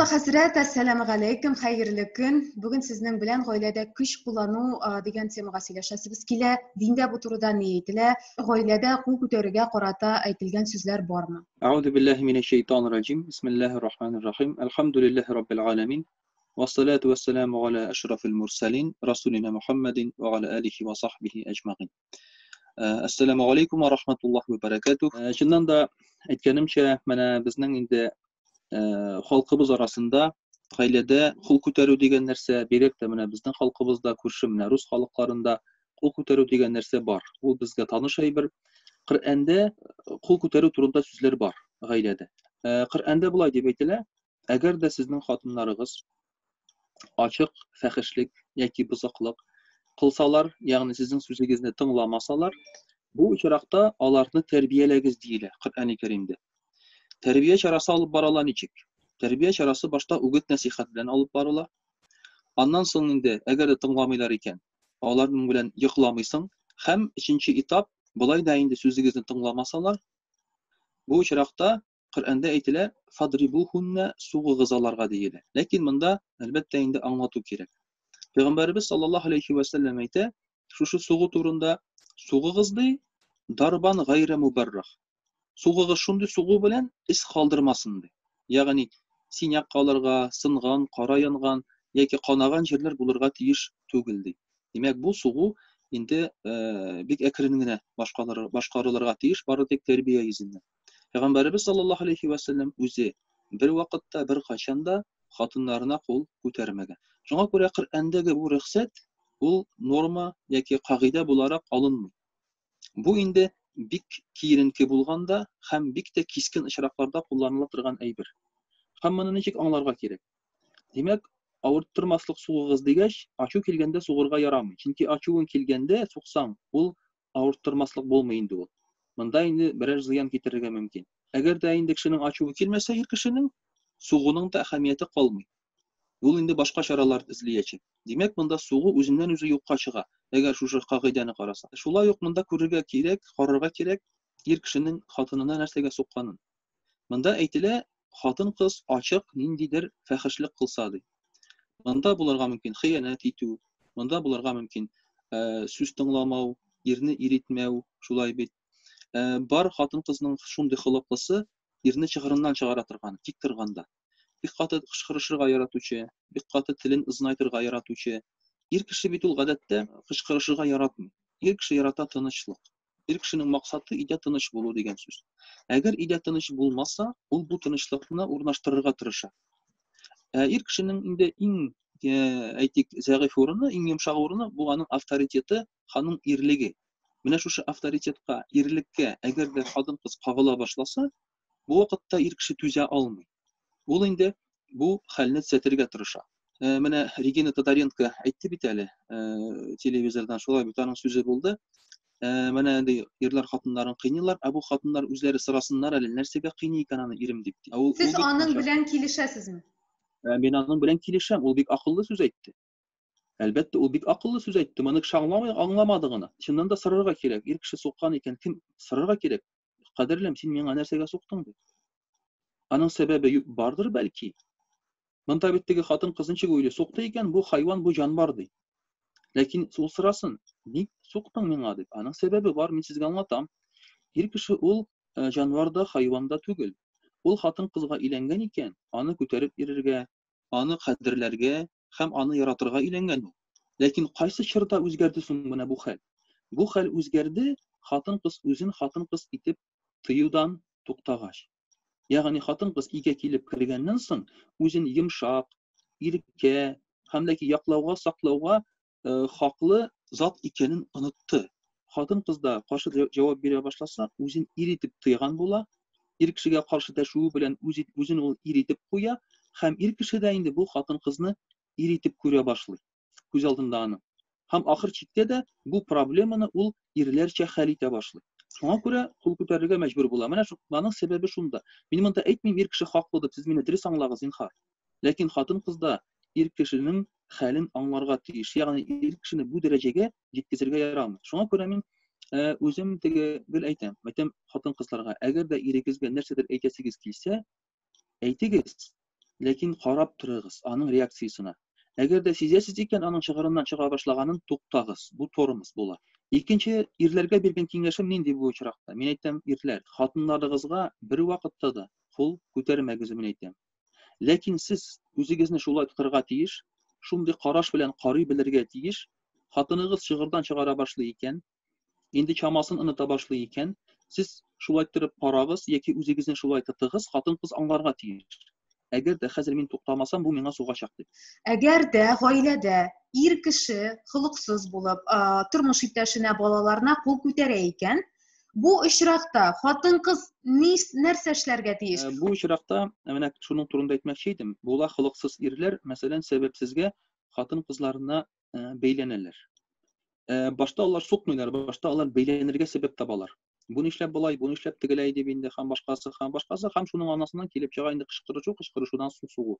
Хәзрәт, ассаламу алейкум, хәерле көн. Бүген сезнең белән гаиләдә көч куллану дигән темага сөйләшәсебез килә. Диндә бу турыда ни әйтелә? Гаиләдә кул күтәрүгә карата әйтелгән сүзләр бармы? أعوذ بالله من الشيطان الرجيم بسم الله الرحمن الرحيم الحمد لله رب العالمين والصلاة والسلام على أشرف المرسلين رسولنا محمد وعلى آله وصحبه أجمعين السلام عليكم ورحمة الله وبركاته. Шуннан да әйткәнемчә, менә безнең инде халкыбыз арасында гаиләдә кул күтәрү дигән нәрсә, бигрәк тә менә безнең халкыбызда, күрше менә рус халыкларында кул күтәрү дигән нәрсә бар. Ул безгә таныш әйбер. Коръәндә кул күтәрү турында сүзләр бар гаиләдә. Коръәндә булай дип әйтелә: әгәр дә сезнең хатыннарыгыз ачык фәхешлек яки бузыклык кылсалар, ягъни сезнең сүзегезне тыңламасалар, бу очракта аларны тәрбияләгез диелә Коръән-и Кәримдә. Тәрбия чарасы алып барыла ничек? Тәрбия чарасы башта үгет-насихат белән алып барыла. Аннан соң инде әгәр дә тыңламыйлар икән, аларның белән йокламыйсың һәм икенче этап булай да инде сүзегезне тыңламасалар, бу очракта Коръәндә әйтелә: "Фадрибухунна", сугыгыз аларга диелә. Ләкин монда әлбәттә инде аңлату кирәк. Пәйгамбәрбез саллаллаһу алейхи ва саллям әйтә, шушы сугу турында: "Сугыгыз ди, дарбан гайра мубаррах". Сугыгыз шундый сугу белән ис калдырмасын ди. Ягъни синяк калырга, сынган, кара янган яки канаган җирләр булырга тиеш түгел ди. Димәк, бу сугу инде бик әкрен генә башкарылырга тиеш, бары тик тәрбия йөзеннән. Пәйгамбәрбез саллаллаһу алейхи ва саллям үзе бер вакытта, бер качанда хатыннарына кул күтәрмәгән. Шуңа күрә Коръәндәге бу рөхсәт ул норма яки кагыйдә буларак алынмый. Бу инде бик киеренке булганда һәм бик тә кискен очракларда кулланыла торган әйбер. Һәм моны ничек аңларга кирәк? Димәк, авырттырмаслык сугыгыз дигәч, ачу килгәндә сугырга ярамый. Чөнки ачуың килгәндә суксаң, ул авырттырмаслык булмый инде ул. Монда инде берәр зыян китерергә мөмкин. Әгәр дә инде кешенең ачуы килмәсә, ир кешенең сугуның да әһәмияте калмый. Ул инде башка чаралар эзләячәк. Димәк, монда сугу үзеннән үзе юкка чыга. Әгәр шушы кагыйдәне караса. Шулай ук монда күрергә кирәк, карарга кирәк ир кешенең хатынына нәрсәгә сукканын. Монда әйтелә, хатын-кыз ачык ниндидер фәхешлек кылса ди. Монда булырга мөмкин хыянат итү, монда булырга мөмкин сүз тыңламау, ирне иритмәү, шулай бит. Бар хатын-кызның шундый хылыклысы ирне чыгырыннан чыгара торган, тик торганда. Бик каты кычкырышырга яратучы, бик каты телен ызынайтырга яратучы. Ир кеше бит ул гадәттә кычкырышырга яратмый. Ир кеше ярата тынычлык. Ир кешенең максаты идә тыныч булу дигән сүз. Әгәр идә тыныч булмаса, ул бу тынычлыкны урнаштырырга тырыша. Ир кешенең инде иң әйтик зәгыйфь урыны, иң йомшак урыны бу аның авторитеты, аның ирлеге. Менә шушы авторитетка, ирлеккә әгәр дә хатын-кыз кагыла башласа, бу вакытта ир кеше түзә алмый. Ул инде бу хәлне төзәтергә тырыша. Менә Регина Тодоренко әйтте бит әле, телевизордан шулай бит аның сүзе булды. Менә инде ирләр хатыннарын кыйныйлар, бу хатыннар үзләре сорасыннар әле, нәрсәгә кыйный икән аны ирем дип. Сез аның белән килешәсезме? Мин аның белән килешәм, ул бик акыллы сүз әйтте. Әлбәттә, ул бик акыллы сүз әйтте. Моны кеше аңламады гына. Чыннан да сорарга кирәк. Ир кеше суккан икән, кем сорарга кирәк? Кадерлем, син миңа нәрсәгә суктың дип. Аның сәбәбе бардыр бәлки. Монда бит теге хатын-кыз ничек уйлый? Сукты икән, бу хайван, бу җанвар ди. Ләкин ул сорасын, ник суктың миңа дип. Аның сәбәбе бар, мин сезгә аңлатам. Ир кеше ул җанварда, хайванда түгел. Ул хатын-кызга иләнгән икән, аны күтәреп йөрергә, аны кадерләргә һәм аны яратырга иләнгән ул. Ләкин кайсы чорда үзгәрде соң менә бу хәл? Бу хәл үзгәрде хатын-кыз үзен хатын-кыз итеп тыюдан туктагач. Ягъни хатын-кыз игә килеп кергәннән соң үзен йомшак, иркә һәм ләки яклауга, саклауга хаклы зат икәнен онытты. Хатын-кыз да каршы җавап бирә башласа, үзен ир итеп тыйган була. Ир кешегә каршы дәшүе белән үзен ул ир итеп куя һәм ир кеше дә инде бу хатын-кызны ир итеп күрә башлый. Күз алдында аны. Һәм ахыр чиктә дә бу проблеманы ул ирләрчә хәл итә башлый. Шуңа күрә кул күтәрергә мәҗбүр була. Менә шуның сәбәбе шунда. Мин монда әйтмим, ир кеше хаклы дип, сез мине дөрес аңлагыз инхар. Ләкин хатын-кыз да ир кешенең хәлен аңларга тиеш. Ягъни ир кешене бу дәрәҗәгә җиткезергә ярамый. Шуңа күрә мин үзем теге гел әйтәм. Әйтәм хатын-кызларга, әгәр дә ирегезгә нәрсәдер әйтәсегез килсә, әйтегез. Ләкин карап торыгыз аның реакциясына. Әгәр дә сизәсез икән аның чыгарыннан чыга башлаганын, туктагыз. Бу торымыз була. Икенче, ирләргә биргән киңәшем нинди бу очракта? Мин әйтәм, ирләр, хатыннарыгызга бер вакытта да кул күтәрмәгез, мин әйтәм. Ләкин сез үзегезне шулай тотырга тиеш, шундый караш белән карый белергә тиеш. Хатыныгыз чыгырдан чыгара башлый икән, инде чамасын оныта башлый икән, сез шулай торып карагыз яки үзегезне шулай тотыгыз, хатын-кыз аңларга тиеш. Әгәр дә хәзер мин туктамасам, бу миңа сугачак дип. Әгәр дә гаиләдә ир кеше холыксыз булып, тормыш иптәшенә, балаларына кул күтәрә икән, бу очракта хатын-кыз нәрсә эшләргә тиеш? Бу очракта менә шуның турында әйтмәкче идем. Була холыксыз ирләр, мәсәлән, сәбәпсезгә хатын-кызларына бәйләнәләр. Башта алар сукмыйлар, башта алар бәйләнергә сәбәп табалар. Бу нишләп болай, бу нишләп тегеләй дип инде һәм башкасы, һәм шуның анасыннан килеп чыга инде кычкырышудан сугу.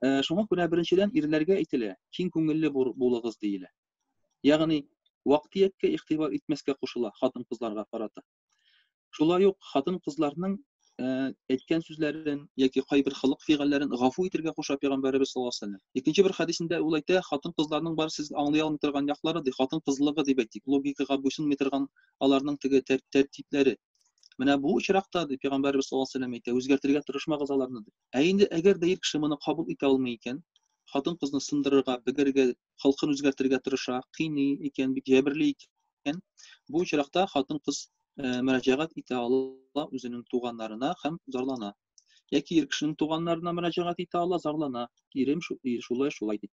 Шуңа күрә беренчедән ирләргә әйтелә, киң күңелле булыгыз диелә. Ягъни вакытияккә игътибар итмәскә кушыла хатын-кызларга карата. Шулай ук хатын-кызларның әйткән сүзләрен яки кайбер хылык фигыльләрен гафу итәргә куша Пәйгамбәрбез саллаллаһу алейһи ва саллям. Икенче бер хәдисендә ул әйтә, хатын-кызларның бар сез аңлый алмый торган яклары, ди, хатын-кызлыгы дип әйтик, логикага буйсынмый торган аларның теге тәртипләре. Менә бу очракта ди Пәйгамбәрбез саллаллаһу алейһи ва саллям әйтә, үзгәртергә тырышмагыз аларны ди. Инде әгәр дә ир кеше моны кабул итә алмый икән, хатын-кызны сындырырга, бөгәргә, халкын үзгәртергә тырыша, кыйный икән, бик җәберли икән, бу очракта хатын-кыз мөрәҗәгать итә ала үзенең туганнарына һәм зарлана. Яки ир кешенең туганнарына мөрәҗәгать итә ала, зарлана. Ирем шулай дип.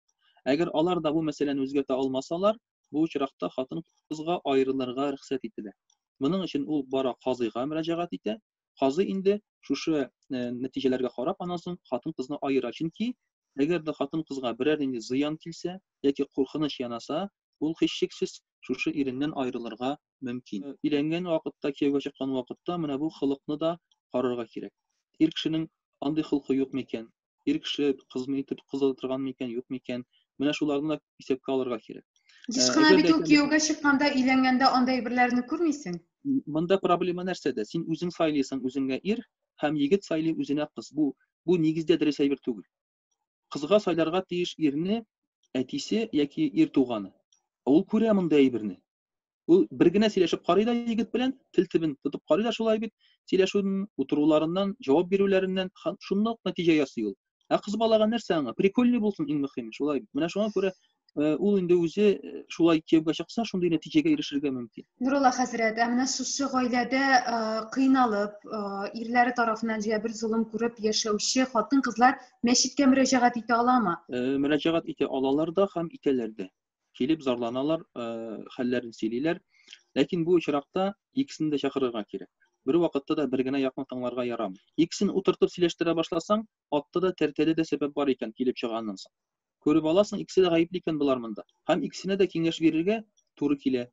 Әгәр алар да бу мәсьәләне үзгәртә алмасалар, бу очракта хатын-кызга аерылырга рөхсәт ителә. Моның өчен ул бара казыйга мөрәҗәгать итә. Казый инде шушы нәтиҗәләргә карап, аннан соң хатын-кызны аера. Чөнки әгәр дә хатын-кызга берәр инде зыян килсә, яки куркыныч янаса, ул һичшиксез шушы иреннән аерылырга мөмкин. Өйләнгән вакытта, кияүгә чыккан вакытта менә бу хылыкны да карарга кирәк. Ир кешенең андый хылкы юк микән? Ир кеше кызмый итеп кызы торган микән, юк микән? Менә шуларны да исәпкә алырга кирәк. Еш кына бит ул кияүгә чыкканда, өйләнгәндә андай берләрне күрмисең. Монда проблема нәрсәдә? Син үзең сайлыйсың үзеңә ир һәм егет сайлый үзенә кыз. Бу нигездә дөрес әйбер түгел. Кызга сайларга тиеш ирне әтисе яки ир туганы. Ул күрә монда әйберне. Ул бер генә сөйләшеп карый да егет белән, тел төбен тотып карый да шулай бит, сөйләшүдән, утыруларыннан, җавап бирүләреннән шундый нәтиҗә ясый ул. Кыз балага нәрсә аңа? Прикольный булсын иң мөһиме, шулай бит. Менә шуңа күрә ул инде үзе шулай кияүгә чыкса, шундый нәтиҗәгә ирешергә мөмкин. Нурулла хәзрәт, менә шушы гаиләдә кыйналып, ирләре тарафыннан җәбер зулым күреп яшәүче хатын-кызлар мәчеткә мөрәҗәгать итә аламы? Мөрәҗәгать итә алалар да һәм итәләр дә. Килеп зарланалар, хәлләрен сөйлиләр. Ләкин бу очракта икесен дә чакырырга кирәк. Бер вакытта да бер генә якны тыңларга ярамый. Икесен утыртып сөйләштерә башласаң, атта да тәртәдә дә сәбәп бар икән килеп чыганнан соң. Күреп аласың, икесе дә гаепле икән булар монда. Һәм икесенә дә киңәш бирергә туры килә.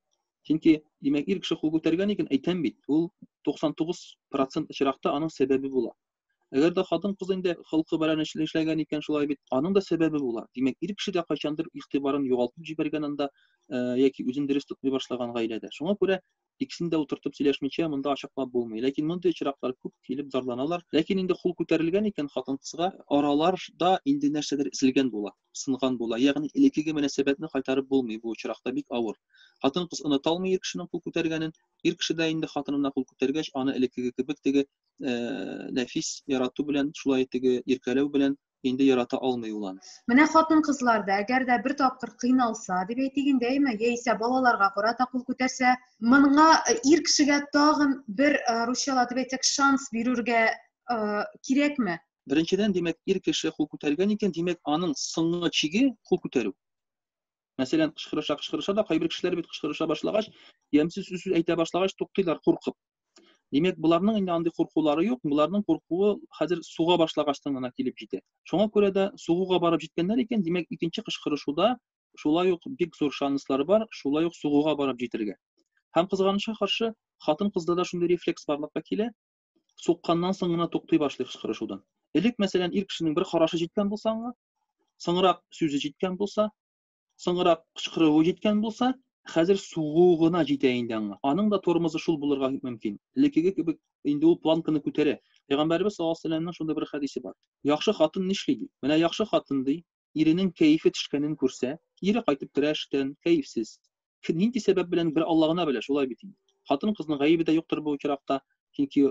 Чөнки димәк ир кеше кул күтәргән икән, әйтәм бит, ул 99% очракта аның сәбәбе була. Әгәр дә хатын-кыз инде хылкы белән эшләгән икән шулай бит, аның да сәбәбе була. Димәк, ир кеше дә кайчандыр игътибарын югалтып җибәргән анда, яки үзен дөрес тотмый башлаган гаиләдә. Шуңа күрә икесен дә утыртып сөйләшмичә монда ачыклап булмый. Ләкин мондай очраклар күп килеп зарланалар. Ләкин инде кул күтәрелгән икән хатын-кызга, араларда инде нәрсәдер эзелгән була, сынган була. Ягъни элеккеге мөнәсәбәтне кайтарып булмый, бу очракта бик авыр. Хатын-кыз оныта алмый ир кешенең кул күтәргәнен, ир кеше дә инде хатынына кул күтәргәч, аны элеккеге кебек теге нәфис ярату белән, шулай теге иркәләү белән инде ярата алмый ул аны. Менә хатын-кызларда әгәр дә бер тапкыр кыйналса, дип әйтегендәйме, яисә балаларга карата кул күтәрсә, моңа ир кешегә тагын бер русчалатып әйтсәк, шанс бирергә кирәкме? Беренчедән, димәк, ир кеше кул күтәргән икән, димәк, аның соңгы чиге кул күтәрү. Мәсәлән, кычкырыша да, кайбер кешеләр бит кычкырыша башлагач, ямьсез сүз әйтә башлагач туктыйлар куркып. Димәк, буларның инде андый куркулары юк, буларның куркуы хәзер суга башлагачтан гына килеп җитә. Шуңа күрә дә сугуга барып җиткәннәр икән, димәк, икенче кычкырышуда шулай ук бик зур шанслары бар, шулай ук сугуга барып җитәргә. Һәм кызганычка каршы, хатын-кызда да шундый рефлекс барлыкка килә, сукканнан соң гына туктый башлый кычкырышудан. Элек, мәсәлән, ир кешенең бер карашы җиткән булса аңа, соңрак сүзе җиткән булса, соңрак кычкыруы җиткән булса, хәзер сугу гына җитә инде аңа. Аның да тормозы шул булырга мөмкин. Элеккеге кебек инде ул планканы күтәрә. Peygamberimiz sallallahu aleyhi ve sellem'nin şunda bir hadisi var. Yaxşı xатын nişliydi. Менә yaxşı xatındı, irinin keyfi tişkenen күрсә, ире кайтып керә эштән, кәефсез. Нинди сәбәп белән бер Аллаһына белә, шулай бит инде. Хатын кызның гаебе дә юктыр бу очракта. Чөнки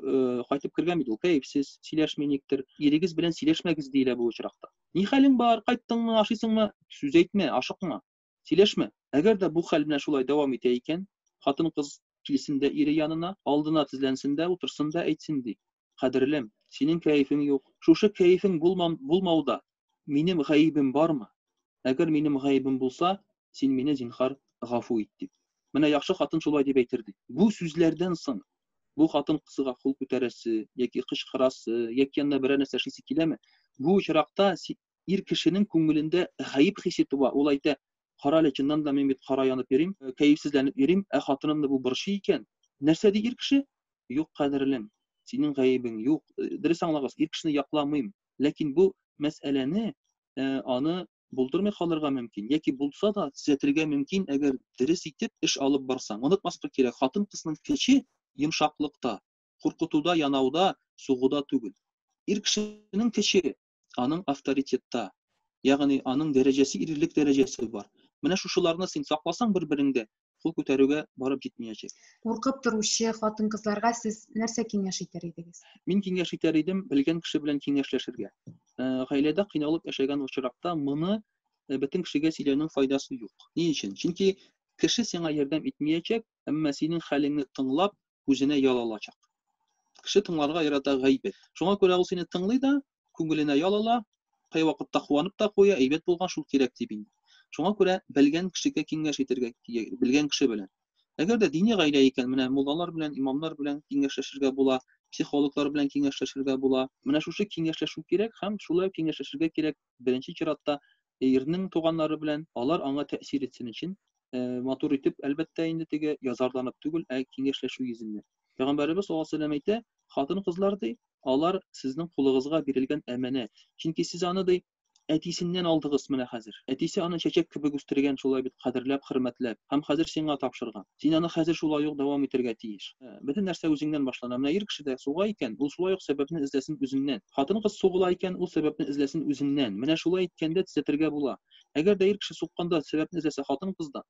кайтып кергән бит ул кәефсез, сөйләшми никтер. Ирегез белән сөйләшмәгез диелә бу очракта. Ни хәлең бар? Кайттыңмы, ашыйсыңмы? Сүз әйтмә, ашыкма. Сөйләшмә. Әгәр дә бу хәл белән шулай дәвам итә икән, хатын кыз килсен дә ире янына, алдына тезләнсен дә, утырсын да әйтсен ди. Кадерлем, синең кәефең юк. Шушы кәефең булмауда минем гаебем бармы? Әгәр минем гаебем булса, син мине зинһар гафу ит дип. Менә яхшы хатын шулай дип әйтерди. Бу сүзләрдән соң бу хатын кызга кул күтәрәсе, яки кычкырасы, яки янына берәр нәрсә эшлисе киләме? Бу очракта ир кешенең күңелендә гаиб хисе туа. Ул әйтә, кара чыннан да мин бит кара янып йөрим, кәефсезләнеп йөрим, хатынымны бу борчый икән. Нәрсә ди ир кеше? Юк, кадерлем. Синең гаебең юк. Дөрес аңлагыз, ир кешене якламыйм. Ләкин бу мәсьәләне аны булдырмый калырга мөмкин. Яки булса да төзәтергә мөмкин, әгәр дөрес итеп эш алып барсаң. Онытмаска кирәк, хатын кызның көче йомшаклыкта, куркытуда, янауда, сугуда түгел. Ир кешенең көче аның авторитетта, ягъни аның дәрәҗәсе, ирлек дәрәҗәсе бар. Менә шушыларны син сакласаң бер-береңдә, кул күтәрүгә барып җитмәячәк. Куркып торучы хатын-кызларга сез нәрсә киңәш итәр идегез? Мин киңәш итәр идем, белгән кеше белән киңәшләшергә. Гаиләдә кыйналып яшәгән очракта моны бөтен кешегә сөйләүнең файдасы юк. Ни өчен? Чөнки кеше сиңа ярдәм итмәячәк, әмма синең хәлеңне тыңлап, үзенә ял алачак. Кеше тыңларга ярата гаибәт. Шуңа күрә ул сине тыңлый да, күңеленә ял ала, кай вакытта куанып та куя, әйбәт булган шул кирәк дип инде. Шуңа күрә белгән кешегә киңәш итәргә, белгән кеше белән. Әгәр дә дини гаилә икән, менә муллалар белән, имамнар белән киңәшләшергә була, психологлар белән киңәшләшергә була. Менә шушы киңәшләшү кирәк һәм шулай киңәшләшергә кирәк. Беренче чиратта ирнең туганнары белән алар аңа тәэсир итсен өчен матур итеп, әлбәттә инде теге язарланып түгел, киңәшләшү йөзендә. Пәйгамбәрбез саллаллаһу алейһи ва сәллям әйтә, хатын-кызлар ди, алар сезнең кулыгызга бирелгән әманәт. Чөнки сез аны ди әтисеннән алдыгыз менә хәзер. Әтисе аны чәчәк кебек үстергән, шулай бит кадерләп, хөрмәтләп. Һәм хәзер сиңа тапшырган. Син аны хәзер шулай ук дәвам итәргә тиеш. Бөтен нәрсә үзеңнән башлана. Менә ир кеше дә суга икән, ул шулай ук сәбәпне эзләсен үзеннән. Хатын-кыз сугыла икән, ул сәбәпне эзләсен үзеннән. Менә шулай иткәндә төзәтергә була. Әгәр дә ир кеше сукканда сәбәпне эзләсә хатын-кыздан,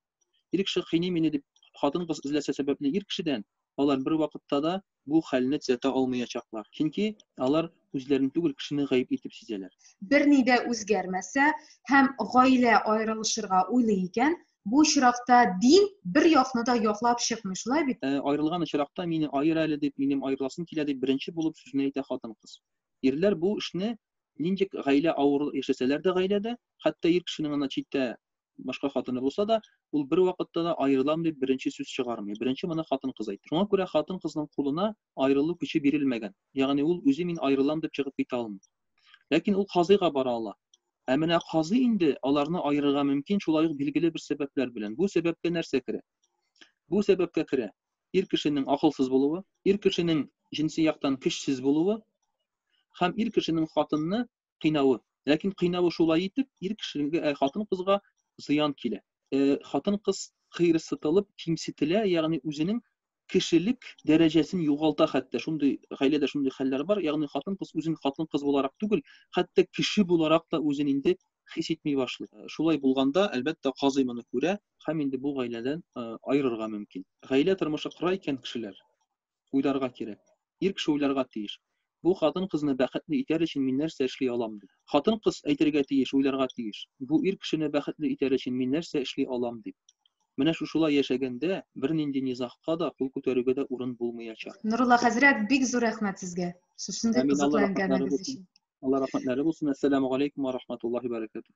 ир кеше кыйный мине дип хатын-кыз эзләсә сәбәпне ир кешедән, алар бер вакытта да бу хәлне төзәтә алмаячаклар. Чөнки алар үзләрен түгел кешене гаип итеп сизәләр. Берни дә үзгәрмәсә һәм гаилә аерылышырга уйлый икән, бу очракта дин бер якны да яклап чыкмый, шулай бит? Аерылган очракта мине аер әле дип, минем аерыласым килә дип беренче булып сүзне әйтә хатын-кыз. Ирләр бу эшне нинди гаилә авыр яшәсәләр дә гаиләдә, хәтта ир кешенең аны читтә башка хатыны булса да, ул бер вакытта да аерылам дип беренче сүз чыгармый. Беренче моны хатын-кыз әйтә. Шуңа күрә хатын-кызның кулына аерылу көче бирелмәгән. Ягъни ул үзе мин аерылам дип чыгып китә алмый. Ләкин ул казыйга бара ала. Менә казый инде аларны аерырга мөмкин, шулай ук билгеле бер сәбәпләр белән. Бу сәбәпкә нәрсә керә? Бу сәбәпкә керә ир кешенең акылсыз булуы, ир кешенең җинси яктан көчсез булуы һәм ир кешенең хатынны кыйнавы. Ләкин кыйнавы шулай итеп, ир кешегә, хатын-кызга зыян килә. Хатын-кыз кыйрсытылып, кимсетелә, ягъни үзенең кешелек дәрәҗәсен югалта хәтта. Шундый гаиләдә шундый хәлләр бар. Ягъни хатын-кыз үзен хатын-кыз буларак түгел, хәтта кеше буларак та үзен инде хис итми башлый. Шулай булганда, әлбәттә, казый моны күрә һәм инде бу гаиләдән аерырга мөмкин. Гаилә тормышы кыра икән кешеләр, уйларга кирәк. Ир кеше уйларга тиеш. Бу хатын-кызны бәхетле итәр өчен мин нәрсә эшли алам дип. Хатын-кыз әйтергә тиеш, уйларга тиеш. Бу ир кешене бәхетле итәр өчен мин нәрсә эшли алам дип. Менә шушылай яшәгәндә бернинди низахка да, кул күтәрүгә дә урын булмаячак. Нурулла хәзрәт, бик зур рәхмәт сезгә. Шушындый кызыклы әңгәмәгез өчен. Алла рәхмәтләре булсын. Ассаламу алейкум ва рахматуллаһи ва баракатуһ.